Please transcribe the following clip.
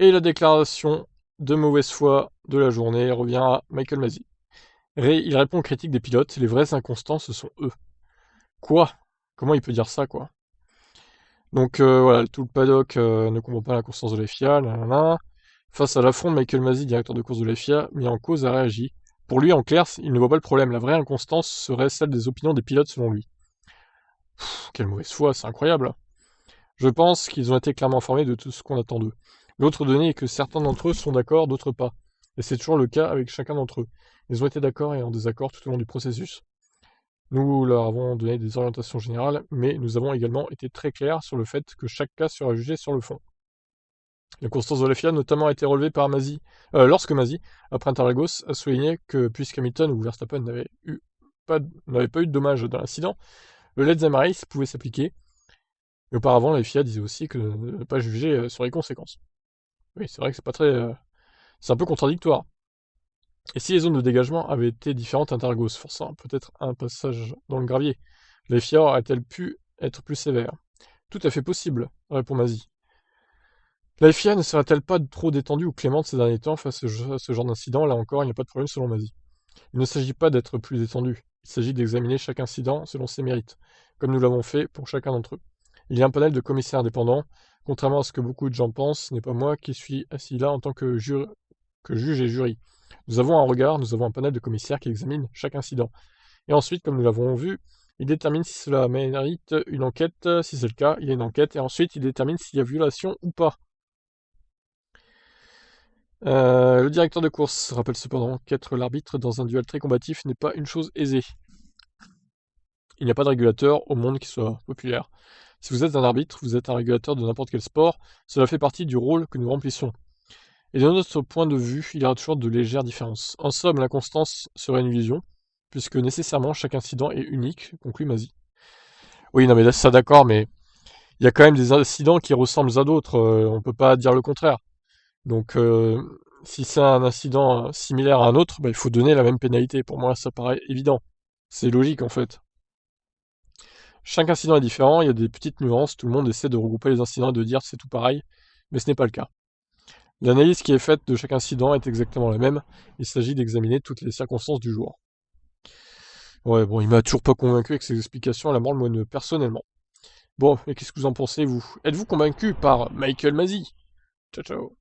Et la déclaration de mauvaise foi de la journée revient à Michael Masi. Il répond aux critiques des pilotes, les vrais inconstants, ce sont eux. Quoi? Comment il peut dire ça, quoi? Donc voilà, tout le paddock ne comprend pas l'inconstance de la FIA, nanana. Face à l'affront de Michael Masi, directeur de course de la FIA, mis en cause, a réagi. Pour lui, en clair, il ne voit pas le problème. La vraie inconstance serait celle des opinions des pilotes, selon lui. Quelle mauvaise foi, c'est incroyable. Je pense qu'ils ont été clairement informés de tout ce qu'on attend d'eux. L'autre donnée est que certains d'entre eux sont d'accord, d'autres pas. Et c'est toujours le cas avec chacun d'entre eux. Ils ont été d'accord et en désaccord tout au long du processus. Nous leur avons donné des orientations générales, mais nous avons également été très clairs sur le fait que chaque cas sera jugé sur le fond. La constance de la FIA notamment a été relevée par Masi, lorsque Masi, après Interlagos, a souligné que puisque Hamilton ou Verstappen n'avaient pas eu de dommages dans l'incident, le Let's Them Race pouvait s'appliquer. Et auparavant, la FIA disait aussi que ne pas juger sur les conséquences. Oui, c'est vrai que c'est pas très, c'est un peu contradictoire. Et si les zones de dégagement avaient été différentes à Interlagos, forçant peut-être un passage dans le gravier, la FIA aurait-elle pu être plus sévère? Tout à fait possible, répond Masi. La FIA ne serait-elle pas trop détendue ou clémente ces derniers temps face à ce genre d'incident? Là encore, il n'y a pas de problème selon Masi. Il ne s'agit pas d'être plus détendu, il s'agit d'examiner chaque incident selon ses mérites, comme nous l'avons fait pour chacun d'entre eux. Il y a un panel de commissaires indépendants. Contrairement à ce que beaucoup de gens pensent, ce n'est pas moi qui suis assis là en tant que juge et jury. Nous avons un regard, nous avons un panel de commissaires qui examine chaque incident. Et ensuite, comme nous l'avons vu, il détermine si cela mérite une enquête. Si c'est le cas, il y a une enquête. Et ensuite, il détermine s'il y a violation ou pas. Le directeur de course rappelle cependant qu'être l'arbitre dans un duel très combatif n'est pas une chose aisée. Il n'y a pas de régulateur au monde qui soit populaire. Si vous êtes un arbitre, vous êtes un régulateur de n'importe quel sport, cela fait partie du rôle que nous remplissons. Et de notre point de vue, il y aura toujours de légères différences. En somme, l'inconstance serait une illusion, puisque nécessairement chaque incident est unique, conclut Masi. Oui, non mais là, ça d'accord, mais il y a quand même des incidents qui ressemblent à d'autres, on peut pas dire le contraire. Donc si c'est un incident similaire à un autre, bah, il faut donner la même pénalité. Pour moi, ça paraît évident. C'est logique en fait. Chaque incident est différent, il y a des petites nuances, tout le monde essaie de regrouper les incidents et de dire c'est tout pareil, mais ce n'est pas le cas. L'analyse qui est faite de chaque incident est exactement la même, il s'agit d'examiner toutes les circonstances du jour. Ouais, bon, il m'a toujours pas convaincu avec ses explications à la morale, moi, personnellement. Bon, et qu'est-ce que vous en pensez, vous? Êtes-vous convaincu par Michael Masi? Ciao, ciao.